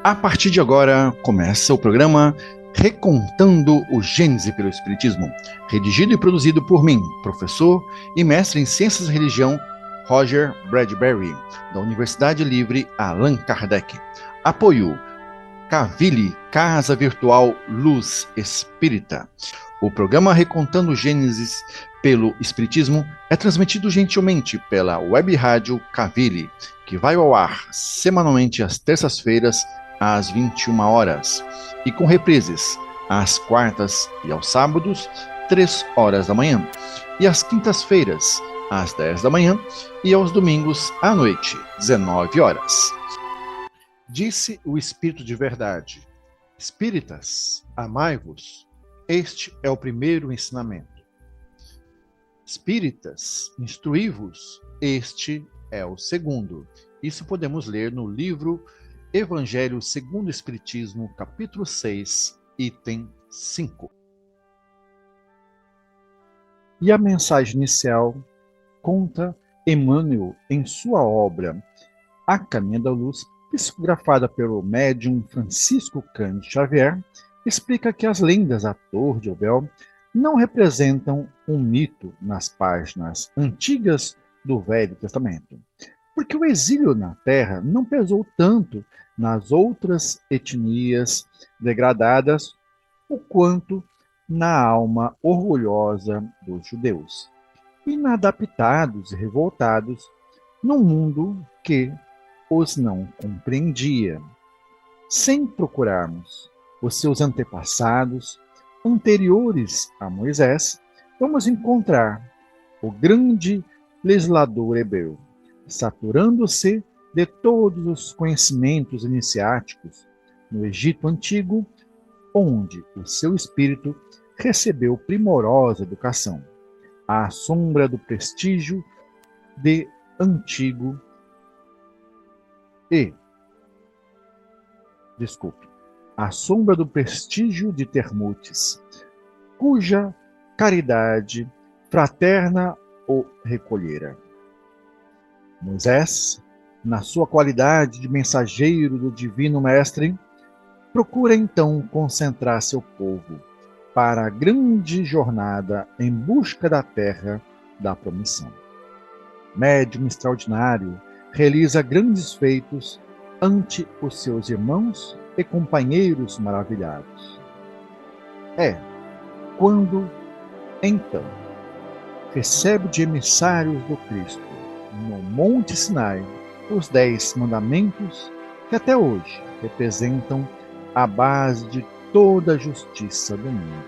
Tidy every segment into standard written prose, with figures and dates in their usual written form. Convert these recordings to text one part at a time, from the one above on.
A partir de agora, começa o programa Recontando o Gênese pelo Espiritismo, redigido e produzido por mim, professor e mestre em Ciências e Religião, Roger Bradbury, da Universidade Livre Allan Kardec. Apoio Cavili, Casa Virtual Luz Espírita. O programa Recontando o Gênesis pelo Espiritismo é transmitido gentilmente pela Web Rádio Cavili, que vai ao ar semanalmente às terças-feiras, às 21 horas, e com reprises às quartas e aos sábados, 3 horas da manhã, e às quintas-feiras, às 10 da manhã, e aos domingos à noite, 19 horas. Disse o Espírito de Verdade: Espíritas, amai-vos. Este é o primeiro ensinamento. Espíritas, instruí-vos. Este é o segundo. Isso podemos ler no livro Evangelho segundo o Espiritismo, capítulo 6, item 5. E a mensagem inicial conta Emmanuel em sua obra A Caminho da Luz, psicografada pelo médium Francisco Cândido Xavier, explica que as lendas da Torre de Babel não representam um mito nas páginas antigas do Velho Testamento, porque o exílio na Terra não pesou tanto nas outras etnias degradadas o quanto na alma orgulhosa dos judeus, inadaptados e revoltados num mundo que os não compreendia. Sem procurarmos os seus antepassados, anteriores a Moisés, vamos encontrar o grande legislador hebreu, saturando-se de todos os conhecimentos iniciáticos no Egito Antigo, onde o seu espírito recebeu primorosa educação, à sombra do prestígio de Antigo à sombra do prestígio de Termutes, cuja caridade fraterna o recolhera. Moisés, na sua qualidade de mensageiro do Divino Mestre, procura então concentrar seu povo para a grande jornada em busca da terra da promissão. Médium extraordinário, realiza grandes feitos ante os seus irmãos e companheiros maravilhados. Quando, então, recebe de emissários do Cristo, no Monte Sinai, os 10 mandamentos que até hoje representam a base de toda a justiça do mundo.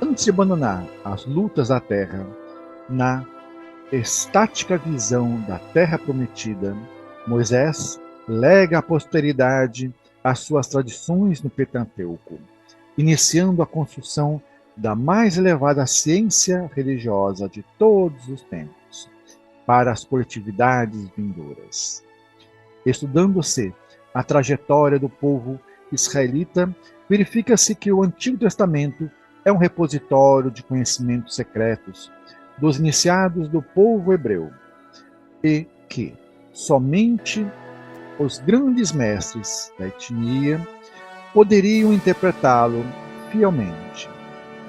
Antes de abandonar as lutas da terra, na estática visão da terra prometida, Moisés lega à posteridade as suas tradições no Pentateuco, iniciando a construção da mais elevada ciência religiosa de todos os tempos, para as coletividades vindouras. Estudando-se a trajetória do povo israelita, verifica-se que o Antigo Testamento é um repositório de conhecimentos secretos dos iniciados do povo hebreu, e que somente os grandes mestres da etnia poderiam interpretá-lo fielmente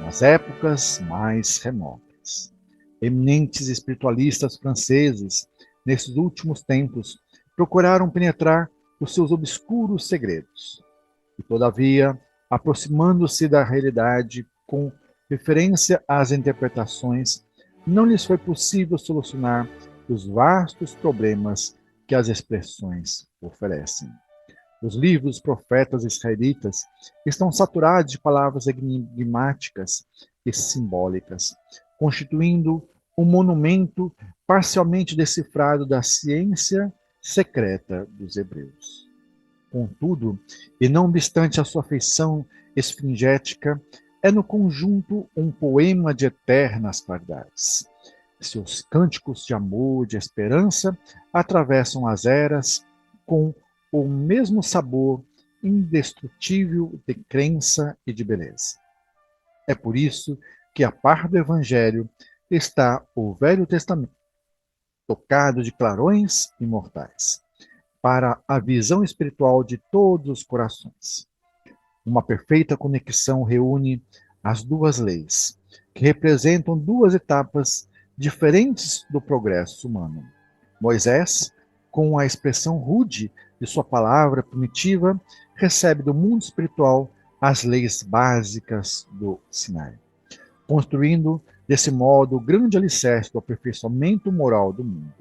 nas épocas mais remotas. Eminentes espiritualistas franceses, nesses últimos tempos, procuraram penetrar os seus obscuros segredos. E, todavia, aproximando-se da realidade com referência às interpretações, não lhes foi possível solucionar os vastos problemas que as expressões oferecem. Os livros dos profetas israelitas estão saturados de palavras enigmáticas e simbólicas, constituindo um monumento parcialmente decifrado da ciência secreta dos hebreus. Contudo, e não obstante a sua feição esfingética, é no conjunto um poema de eternas claridades. Seus cânticos de amor e de esperança atravessam as eras com o mesmo sabor indestrutível de crença e de beleza. É por isso que, a par do Evangelho, está o Velho Testamento, tocado de clarões imortais. para a visão espiritual de todos os corações. Uma perfeita conexão reúne as duas leis, que representam duas etapas diferentes do progresso humano. Moisés, com a expressão rude de sua palavra primitiva, recebe do mundo espiritual as leis básicas do Sinai, construindo, desse modo, o grande alicerce do aperfeiçoamento moral do mundo.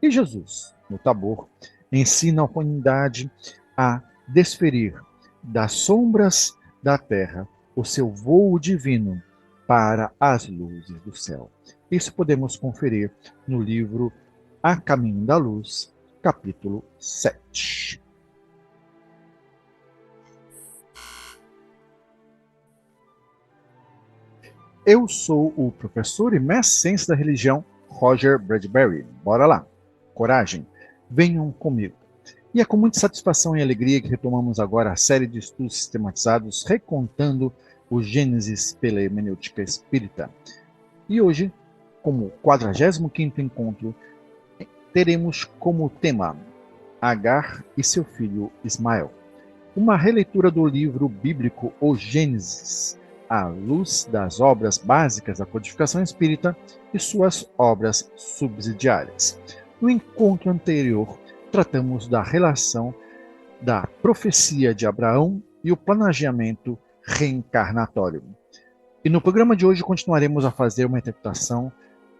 E Jesus, no Tabor, ensina a humanidade a desferir das sombras da terra o seu voo divino para as luzes do céu. Isso podemos conferir no livro A Caminho da Luz, capítulo 7. Eu sou o professor e mestre ciência da religião Roger Bradbury. Bora lá. Coragem. Venham comigo. E é com muita satisfação e alegria que retomamos agora a série de estudos sistematizados recontando o Gênesis pela hermenêutica espírita. E hoje, como 45º encontro, teremos como tema Agar e seu filho Ismael. Uma releitura do livro bíblico O Gênesis, à luz das obras básicas da codificação espírita e suas obras subsidiárias. No encontro anterior, tratamos da relação da profecia de Abraão e o planeamento reencarnatório. E no programa de hoje continuaremos a fazer uma interpretação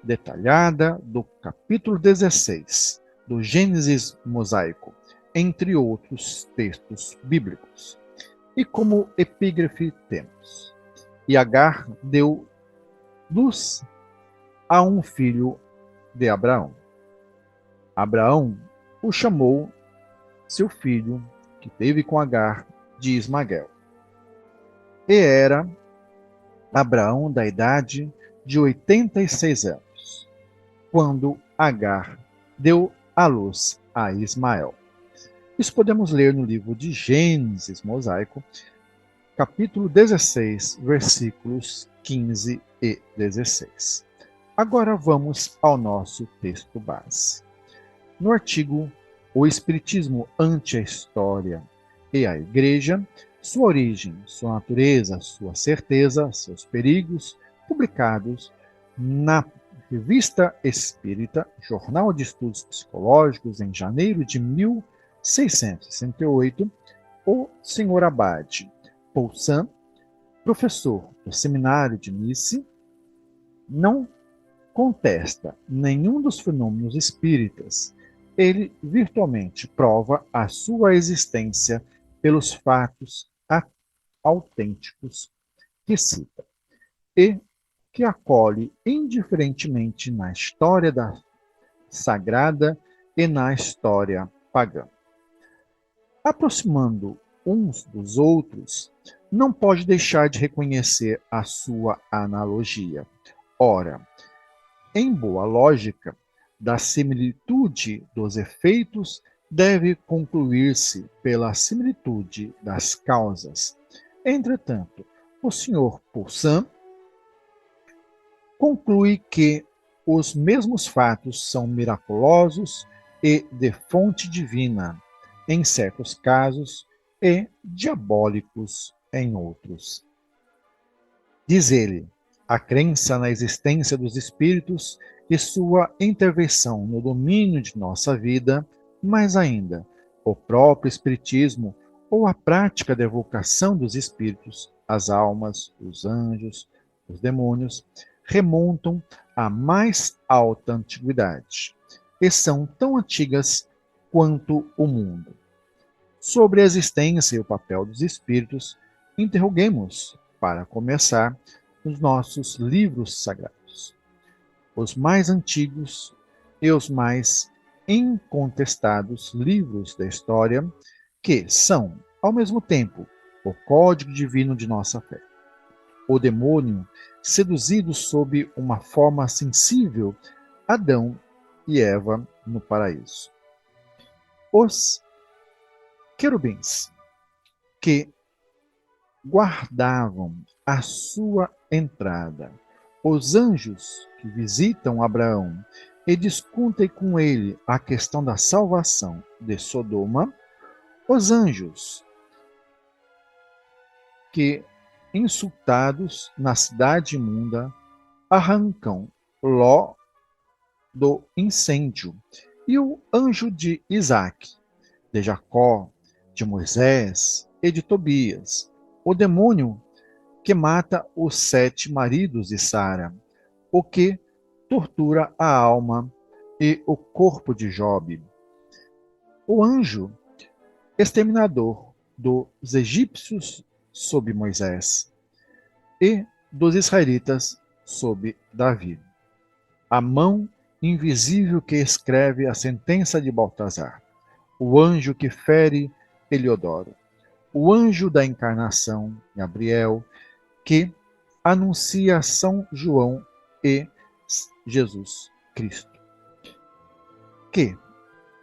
detalhada do capítulo 16 do Gênesis mosaico, entre outros textos bíblicos. E como epígrafe temos: E Agar deu luz a um filho de Abraão. Abraão o chamou seu filho, que teve com Agar, de Ismael. E era Abraão da idade de 86 anos, quando Agar deu à luz a Ismael. Isso podemos ler no livro de Gênesis mosaico, capítulo 16, versículos 15 e 16. Agora vamos ao nosso texto base. No artigo O Espiritismo ante a História e a Igreja, sua origem, sua natureza, sua certeza, seus perigos, publicados na Revista Espírita, Jornal de Estudos Psicológicos, em janeiro de 1668, o Sr. Abade Poussin, professor do Seminário de Nice, não contesta nenhum dos fenômenos espíritas. Ele virtualmente prova a sua existência pelos fatos autênticos que cita e que acolhe indiferentemente na história da sagrada e na história pagã. Aproximando uns dos outros, não pode deixar de reconhecer a sua analogia. Ora, em boa lógica, da similitude dos efeitos deve concluir-se pela similitude das causas. Entretanto, o Sr. Poussin conclui que os mesmos fatos são miraculosos e de fonte divina, em certos casos, e diabólicos em outros. Diz ele, a crença na existência dos espíritos e sua intervenção no domínio de nossa vida, mais ainda, o próprio espiritismo ou a prática da evocação dos espíritos, as almas, os anjos, os demônios, remontam à mais alta antiguidade e são tão antigas quanto o mundo. Sobre a existência e o papel dos espíritos, interroguemos, para começar, os nossos livros sagrados, os mais antigos e os mais incontestados livros da história, que são, ao mesmo tempo, o código divino de nossa fé. O demônio, seduzido sob uma forma sensível, Adão e Eva no paraíso. Os querubins, que guardavam a sua entrada, os anjos que visitam Abraão e discutem com ele a questão da salvação de Sodoma, os anjos que, insultados na cidade imunda, arrancam Ló do incêndio, e o anjo de Isaque, de Jacó, de Moisés e de Tobias, o demônio que mata os 7 maridos de Sara, o que tortura a alma e o corpo de Jobe, o anjo exterminador dos egípcios sob Moisés e dos israelitas sob Davi, a mão invisível que escreve a sentença de Baltazar, o anjo que fere Eliodoro, o anjo da encarnação, Gabriel, que anuncia São João e Jesus Cristo, que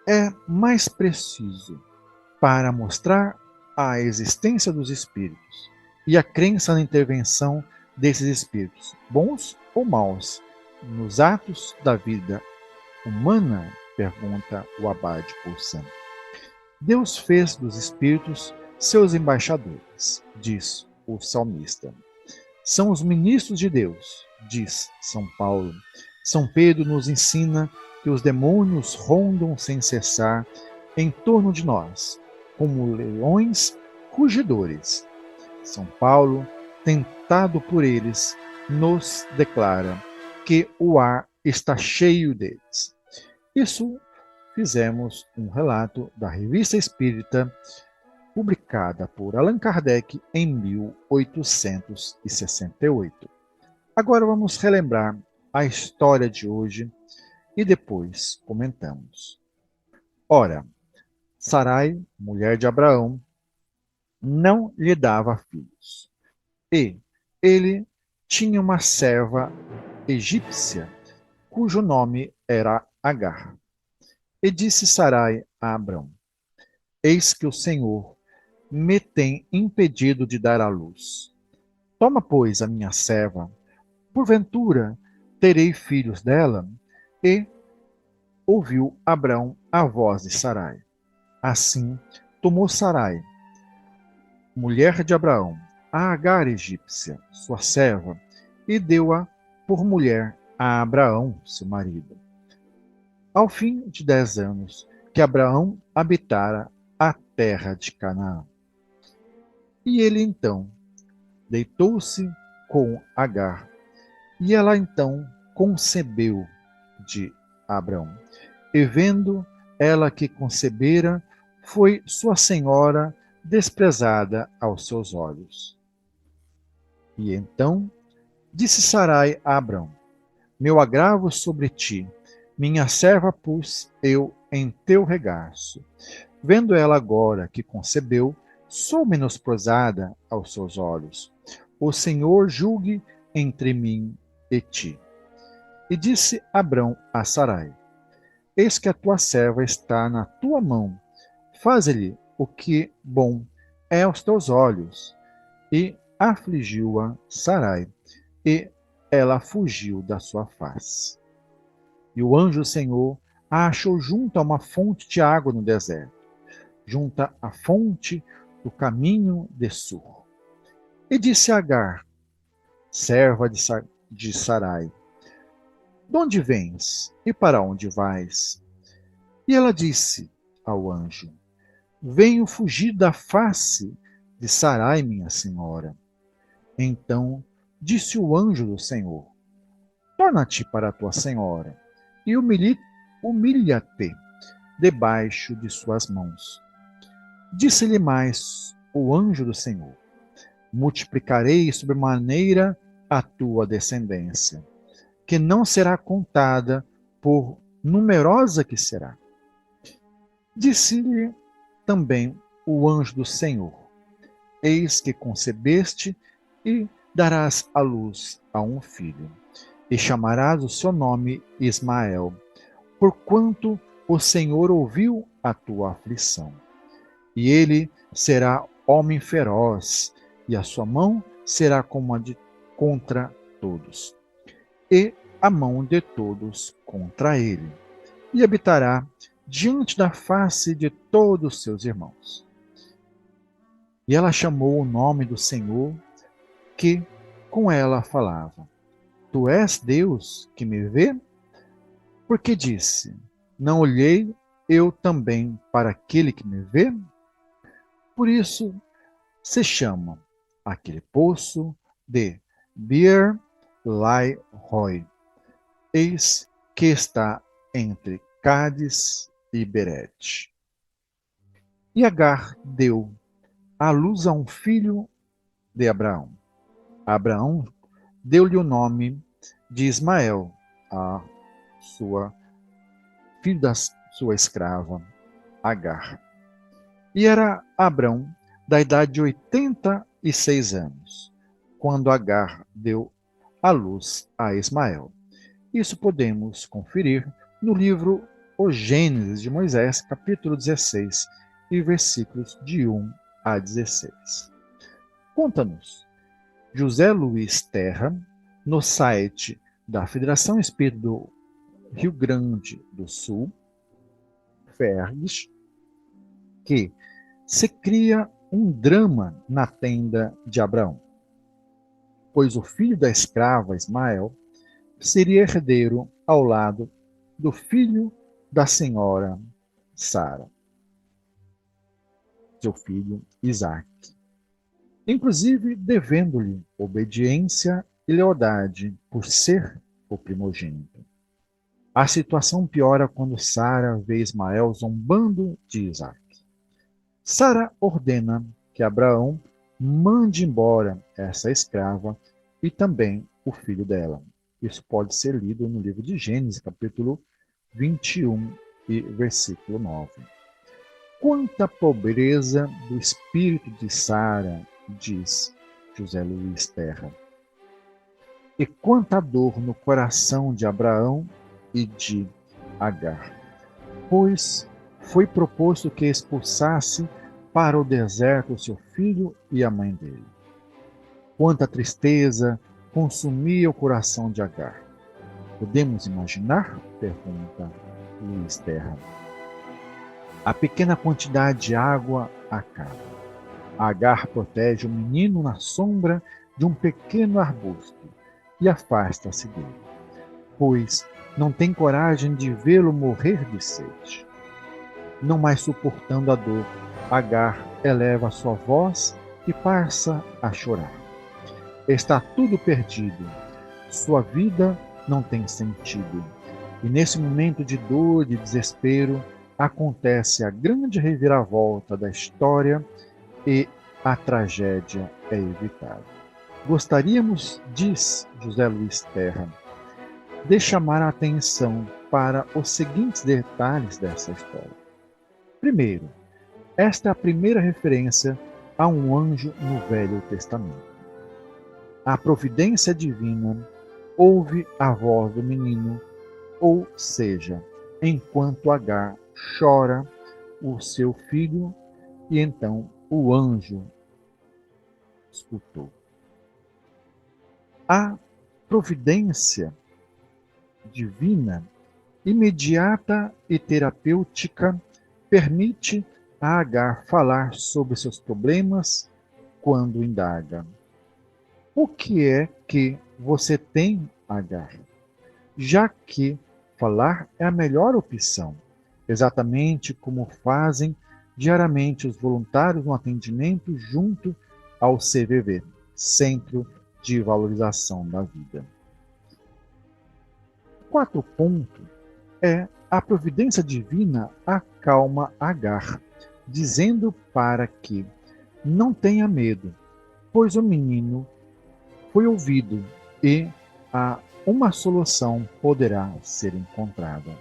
é mais preciso para mostrar a existência dos espíritos e a crença na intervenção desses espíritos, bons ou maus, nos atos da vida humana, pergunta o abade Poussin. Deus fez dos espíritos seus embaixadores, diz o salmista. São os ministros de Deus, diz São Paulo. São Pedro nos ensina que os demônios rondam sem cessar em torno de nós, como leões rugidores. São Paulo, tentado por eles, nos declara que o ar está cheio deles. Isso fizemos um relato da Revista Espírita, publicada por Allan Kardec em 1868. Agora vamos relembrar a história de hoje e depois comentamos. Ora, Sarai, mulher de Abraão, não lhe dava filhos. E ele tinha uma serva egípcia, cujo nome era Agar. E disse Sarai a Abrão: Eis que o Senhor me tem impedido de dar à luz. Toma, pois, a minha serva, porventura terei filhos dela? E ouviu Abrão a voz de Sarai. Assim tomou Sarai, mulher de Abraão, a Agar egípcia, sua serva, e deu-a por mulher a Abraão, seu marido. Ao fim de 10 anos que Abraão habitara a terra de Canaã. E ele então deitou-se com Agar, e ela então concebeu de Abrão. E vendo ela que concebera, foi sua senhora desprezada aos seus olhos. E então disse Sarai a Abrão: Meu agravo sobre ti, minha serva pus eu em teu regaço. Vendo ela agora que concebeu, sou menosprezada aos seus olhos. O Senhor julgue entre mim e ti. E disse Abrão a Sarai: Eis que a tua serva está na tua mão. Faze-lhe o que bom é aos teus olhos. E afligiu-a Sarai, e ela fugiu da sua face. E o anjo do Senhor a achou junto a uma fonte de água no deserto, junto à fonte do caminho de Sur. E disse a Agar, serva de Sarai: De onde vens e para onde vais? E ela disse ao anjo: Venho fugir da face de Sarai, minha senhora. Então disse o anjo do Senhor: Torna-te para a tua senhora e humilha-te debaixo de suas mãos. Disse-lhe mais o anjo do Senhor: Multiplicarei sobremaneira a tua descendência, que não será contada por numerosa que será. Disse-lhe também o anjo do Senhor: Eis que concebeste e darás à luz a um filho, e chamarás o seu nome Ismael, porquanto o Senhor ouviu a tua aflição. E ele será homem feroz, e a sua mão será como a de contra todos. E a mão de todos contra ele, e habitará diante da face de todos seus irmãos. E ela chamou o nome do Senhor, que com ela falava: Tu és Deus que me vê? Porque disse: Não olhei eu também para aquele que me vê? Por isso se chama aquele poço de Beer Lai Roi, eis que está entre Cádiz e Berete. E Agar deu à luz a um filho de Abraão. Abraão deu-lhe o nome de Ismael, a filho da sua escrava, Agar. E era Abrão da idade de 86 anos, quando Agar deu à luz a Ismael. Isso podemos conferir no livro O Gênesis de Moisés, capítulo 16, e versículos de 1 a 16. Conta-nos José Luiz Terra, no site da Federação Espírita do Rio Grande do Sul, FERGS, que se cria um drama na tenda de Abraão, pois o filho da escrava Ismael seria herdeiro ao lado do filho da senhora Sara, seu filho Isaque, inclusive devendo-lhe obediência e lealdade por ser o primogênito. A situação piora quando Sara vê Ismael zombando de Isaque. Sara ordena que Abraão mande embora essa escrava e também o filho dela. Isso pode ser lido no livro de Gênesis, capítulo 21 e versículo 9. Quanta pobreza do espírito de Sara, diz José Luiz Terra. E quanta dor no coração de Abraão e de Agar, pois foi proposto que expulsasse para o deserto o seu filho e a mãe dele. Quanta tristeza consumia o coração de Agar. Podemos imaginar? Pergunta Luiz Terra. A pequena quantidade de água acaba. Agar protege o menino na sombra de um pequeno arbusto e afasta-se dele, pois não tem coragem de vê-lo morrer de sede. Não mais suportando a dor, Agar eleva sua voz e passa a chorar. Está tudo perdido. Sua vida não tem sentido. E nesse momento de dor e desespero, acontece a grande reviravolta da história e a tragédia é evitada. Gostaríamos, diz José Luiz Terra, de chamar a atenção para os seguintes detalhes dessa história. Primeiro, esta é a primeira referência a um anjo no Velho Testamento. A providência divina ouve a voz do menino, ou seja, enquanto Agar chora o seu filho, e então o anjo escutou. A providência divina, imediata e terapêutica, permite a Agar falar sobre seus problemas quando indaga: o que é que você tem, Agar? Já que falar é a melhor opção, exatamente como fazem diariamente os voluntários no atendimento junto ao CVV, Centro de Valorização da Vida. Quarto ponto é a providência divina acalma Agar, dizendo para que não tenha medo, pois o menino foi ouvido e uma solução poderá ser encontrada.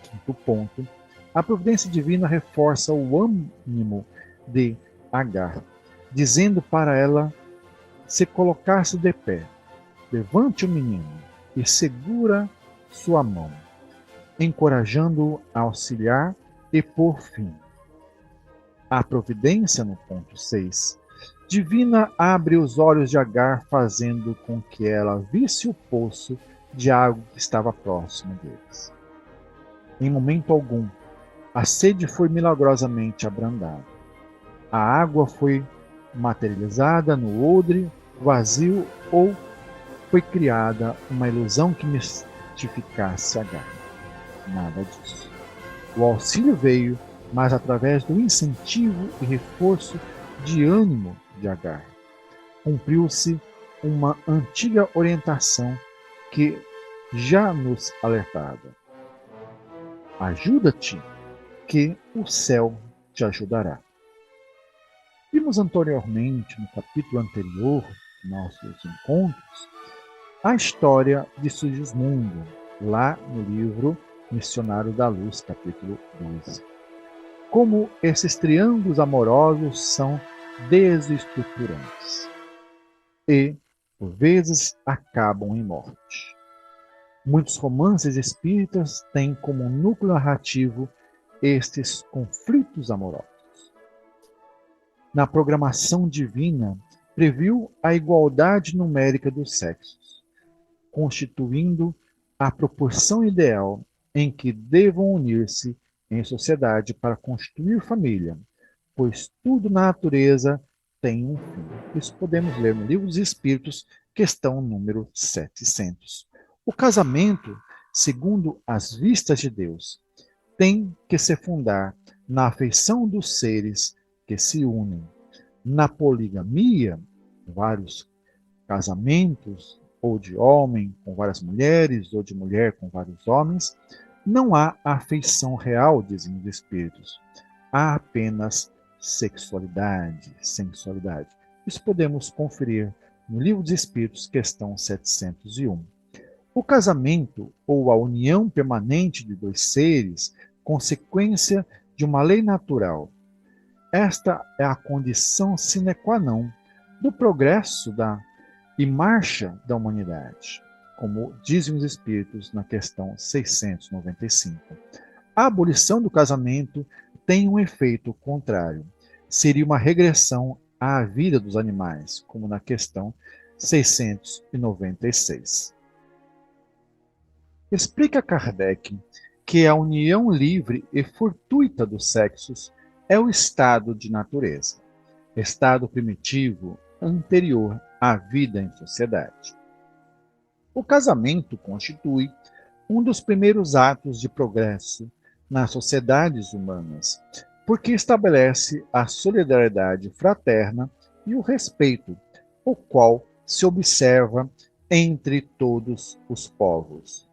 Quinto ponto, a providência divina reforça o ânimo de Agar, dizendo para ela se colocar-se de pé, levante o menino e segura sua mão, encorajando-o a auxiliar e por fim. A providência, no ponto 6, divina abre os olhos de Agar, fazendo com que ela visse o poço de água que estava próximo deles. Em momento algum, a sede foi milagrosamente abrandada. A água foi materializada no odre vazio ou foi criada uma ilusão que mistificasse Agar. Nada disso. O auxílio veio, mas através do incentivo e reforço de ânimo de Agar. Cumpriu-se uma antiga orientação que já nos alertava. Ajuda-te, que o céu te ajudará. Vimos anteriormente, no capítulo anterior, nossos encontros, a história de Sigismundo, lá no livro Missionário da Luz, capítulo 12. Como esses triângulos amorosos são desestruturantes e, por vezes, acabam em morte. Muitos romances espíritas têm como núcleo narrativo estes conflitos amorosos. Na programação divina, previu a igualdade numérica dos sexos, constituindo a proporção ideal em que devam unir-se em sociedade para constituir família, pois tudo na natureza tem um fim. Isso podemos ler no Livro dos Espíritos, questão número 700. O casamento, segundo as vistas de Deus, tem que se fundar na afeição dos seres que se unem. Na poligamia, vários casamentos, ou de homem com várias mulheres, ou de mulher com vários homens, não há afeição real, dizem os espíritos. Há apenas sexualidade, sensualidade. Isso podemos conferir no Livro dos Espíritos, questão 701. O casamento, ou a união permanente de dois seres, consequência de uma lei natural. Esta é a condição sine qua non do progresso e marcha da humanidade, como dizem os Espíritos na questão 695. A abolição do casamento tem um efeito contrário. Seria uma regressão à vida dos animais, como na questão 696. Explica Kardec que a união livre e fortuita dos sexos é o estado de natureza, estado primitivo anterior à vida em sociedade. O casamento constitui um dos primeiros atos de progresso nas sociedades humanas, porque estabelece a solidariedade fraterna e o respeito, o qual se observa entre todos os povos.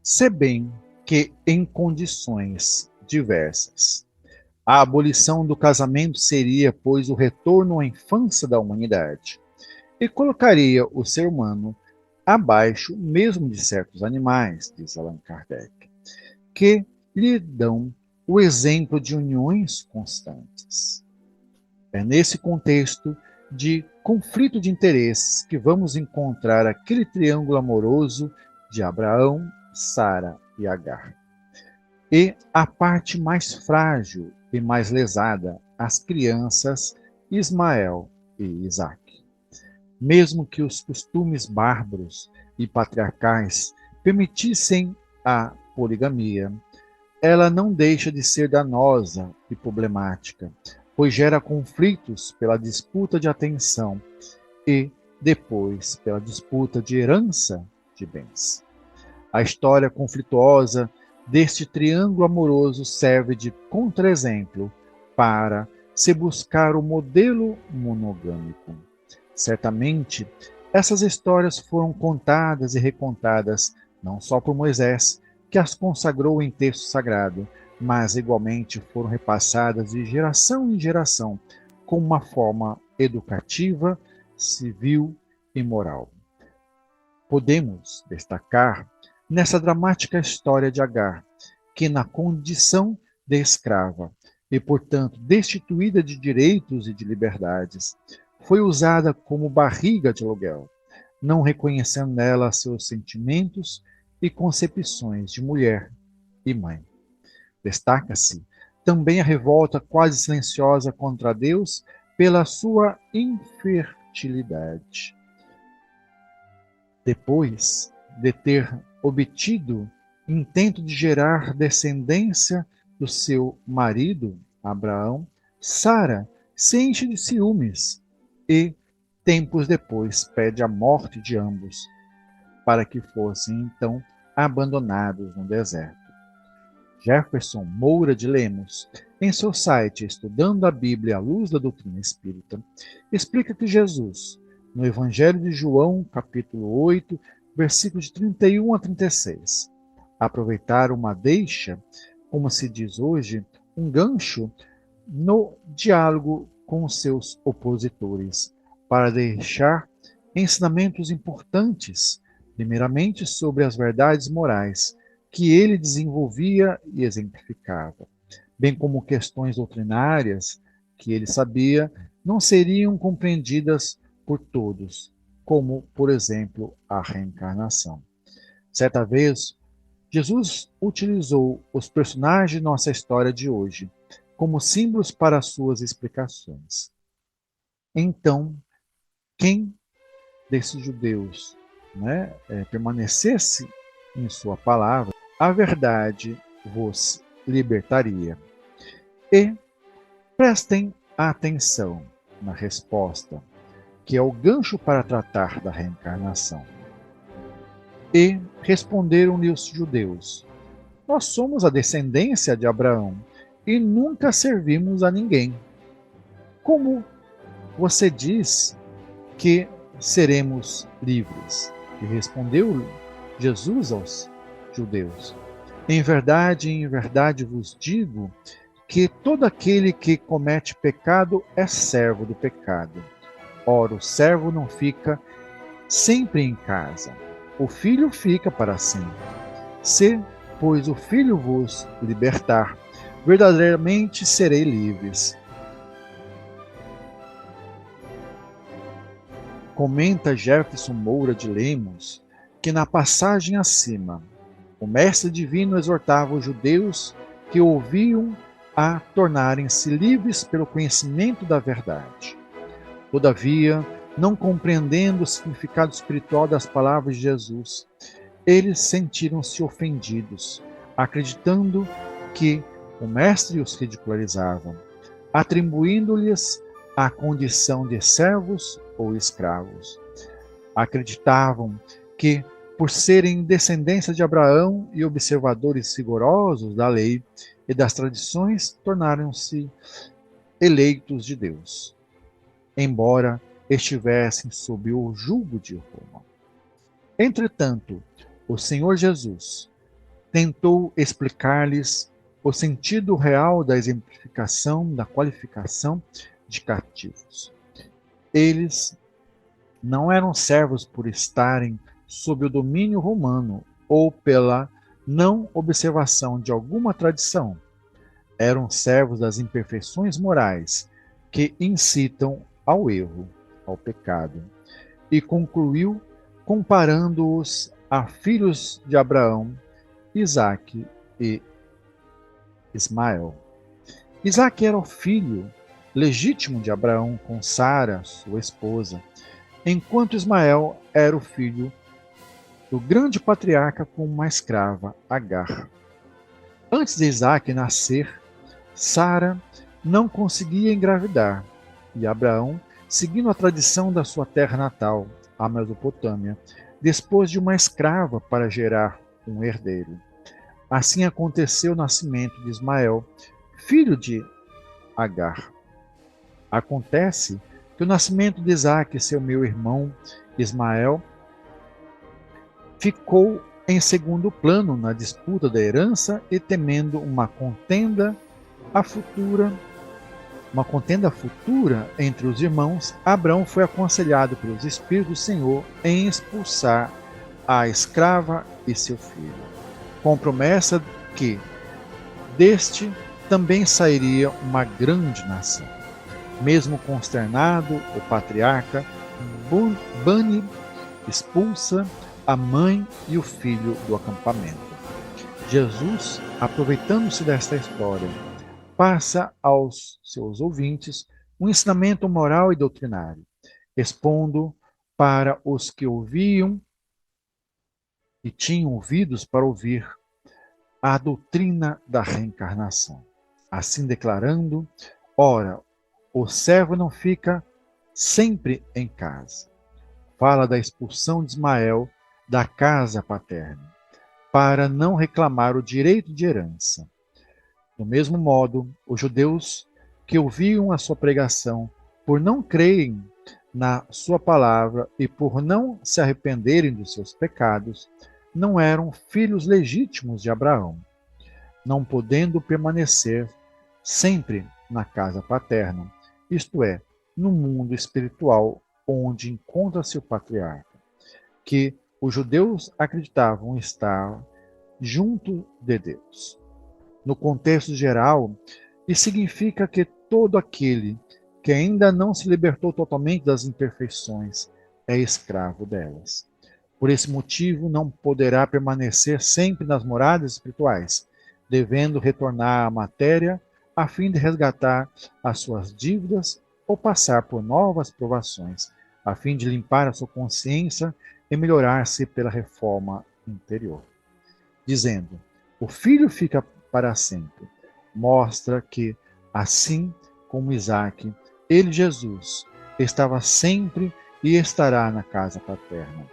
Se bem que em condições diversas. A abolição do casamento seria, pois, o retorno à infância da humanidade e colocaria o ser humano abaixo mesmo de certos animais, diz Allan Kardec, que lhe dão o exemplo de uniões constantes. É nesse contexto de conflito de interesses que vamos encontrar aquele triângulo amoroso de Abraão, Sara e Agar. E a parte mais frágil e mais lesada, as crianças Ismael e Isaac. Mesmo que os costumes bárbaros e patriarcais permitissem a poligamia, ela não deixa de ser danosa e problemática, pois gera conflitos pela disputa de atenção e, depois, pela disputa de herança de bens. A história conflituosa deste triângulo amoroso serve de contraexemplo para se buscar o modelo monogâmico. Certamente, essas histórias foram contadas e recontadas não só por Moisés, que as consagrou em texto sagrado, mas igualmente foram repassadas de geração em geração como uma forma educativa, civil e moral. Podemos destacar nessa dramática história de Agar, que na condição de escrava e, portanto, destituída de direitos e de liberdades, foi usada como barriga de aluguel, não reconhecendo nela seus sentimentos e concepções de mulher e mãe. Destaca-se também a revolta quase silenciosa contra Deus pela sua infertilidade. Depois de ter obtido intento de gerar descendência do seu marido, Abraão, Sara se enche de ciúmes e, tempos depois, pede a morte de ambos, para que fossem então abandonados no deserto. Jefferson Moura de Lemos, em seu site Estudando a Bíblia à Luz da Doutrina Espírita, explica que Jesus, no Evangelho de João, capítulo 8, versículos de 31 a 36, aproveitar uma deixa, como se diz hoje, um gancho no diálogo com seus opositores, para deixar ensinamentos importantes, primeiramente sobre as verdades morais que ele desenvolvia e exemplificava, bem como questões doutrinárias que ele sabia não seriam compreendidas por todos, como, por exemplo, a reencarnação. Certa vez, Jesus utilizou os personagens de nossa história de hoje como símbolos para suas explicações. Então, quem desses judeus permanecesse em sua palavra, a verdade vos libertaria. E prestem atenção na resposta, que é o gancho para tratar da reencarnação. E responderam-lhe os judeus: nós somos a descendência de Abraão e nunca servimos a ninguém. Como você diz que seremos livres? E respondeu Jesus aos judeus: em verdade vos digo que todo aquele que comete pecado é servo do pecado. Ora, o servo não fica sempre em casa, o filho fica para sempre. Se, pois, o filho vos libertar, verdadeiramente serei livres. Comenta Jefferson Moura de Lemos que na passagem acima, o mestre divino exortava os judeus que ouviam a tornarem-se livres pelo conhecimento da verdade. Todavia, não compreendendo o significado espiritual das palavras de Jesus, eles sentiram-se ofendidos, acreditando que o mestre os ridicularizava, atribuindo-lhes a condição de servos ou escravos. Acreditavam que, por serem descendência de Abraão e observadores rigorosos da lei e das tradições, tornaram-se eleitos de Deus, embora estivessem sob o jugo de Roma. Entretanto, o Senhor Jesus tentou explicar-lhes o sentido real da exemplificação, da qualificação de cativos. Eles não eram servos por estarem sob o domínio romano ou pela não observação de alguma tradição. Eram servos das imperfeições morais que incitam ao erro, ao pecado. E concluiu comparando-os a filhos de Abraão, Isaque e Ismael. Isaque era o filho legítimo de Abraão com Sara, sua esposa, enquanto Ismael era o filho do grande patriarca com uma escrava, Agar. Antes de Isaque nascer, Sara não conseguia engravidar, e Abraão, seguindo a tradição da sua terra natal, a Mesopotâmia, dispôs de uma escrava para gerar um herdeiro. Assim aconteceu o nascimento de Ismael, filho de Agar. Acontece que o nascimento de Isaque, seu meu irmão Ismael, ficou em segundo plano na disputa da herança e temendo uma contenda futura entre os irmãos, Abraão foi aconselhado pelos Espíritos do Senhor em expulsar a escrava e seu filho, com promessa que deste também sairia uma grande nação. Mesmo consternado, o patriarca bane, expulsa a mãe e o filho do acampamento. Jesus, aproveitando-se desta história, passa aos seus ouvintes um ensinamento moral e doutrinário, expondo para os que ouviam e tinham ouvidos para ouvir a doutrina da reencarnação. Assim declarando, ora, o servo não fica sempre em casa. Fala da expulsão de Ismael da casa paterna, para não reclamar o direito de herança. Do mesmo modo, os judeus que ouviam a sua pregação, por não crerem na sua palavra e por não se arrependerem dos seus pecados, não eram filhos legítimos de Abraão, não podendo permanecer sempre na casa paterna, isto é, no mundo espiritual onde encontra-se o patriarca, que os judeus acreditavam estar junto de Deus. No contexto geral, isso significa que todo aquele que ainda não se libertou totalmente das imperfeições é escravo delas. Por esse motivo, não poderá permanecer sempre nas moradas espirituais, devendo retornar à matéria a fim de resgatar as suas dívidas ou passar por novas provações, a fim de limpar a sua consciência e melhorar-se pela reforma interior. Dizendo, o filho fica para sempre, mostra que, assim como Isaac, ele, Jesus, estava sempre e estará na casa paterna.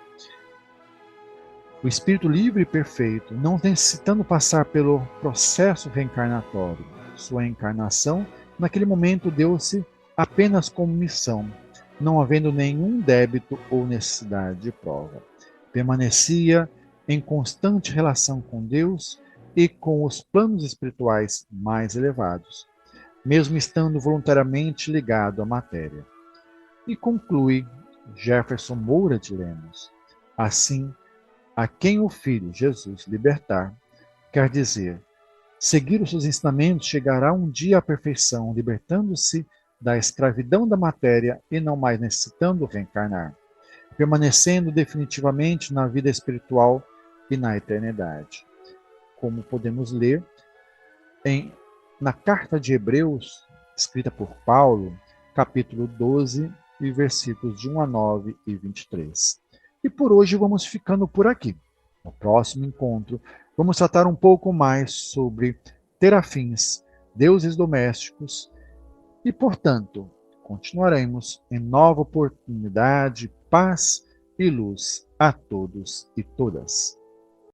O espírito livre e perfeito, não necessitando passar pelo processo reencarnatório, sua encarnação, naquele momento deu-se apenas como missão, não havendo nenhum débito ou necessidade de prova. Permanecia em constante relação com Deus e com os planos espirituais mais elevados, mesmo estando voluntariamente ligado à matéria. E conclui Jefferson Moura de Lemos: assim, a quem o Filho Jesus libertar, quer dizer, seguir os seus ensinamentos, chegará um dia à perfeição, libertando-se da escravidão da matéria e não mais necessitando reencarnar, permanecendo definitivamente na vida espiritual e na eternidade. Como podemos ler na carta de Hebreus, escrita por Paulo, capítulo 12, e versículos de 1 a 9 e 23. E por hoje vamos ficando por aqui. No próximo encontro, vamos tratar um pouco mais sobre terafins, deuses domésticos, e, portanto, continuaremos em nova oportunidade, paz e luz a todos e todas.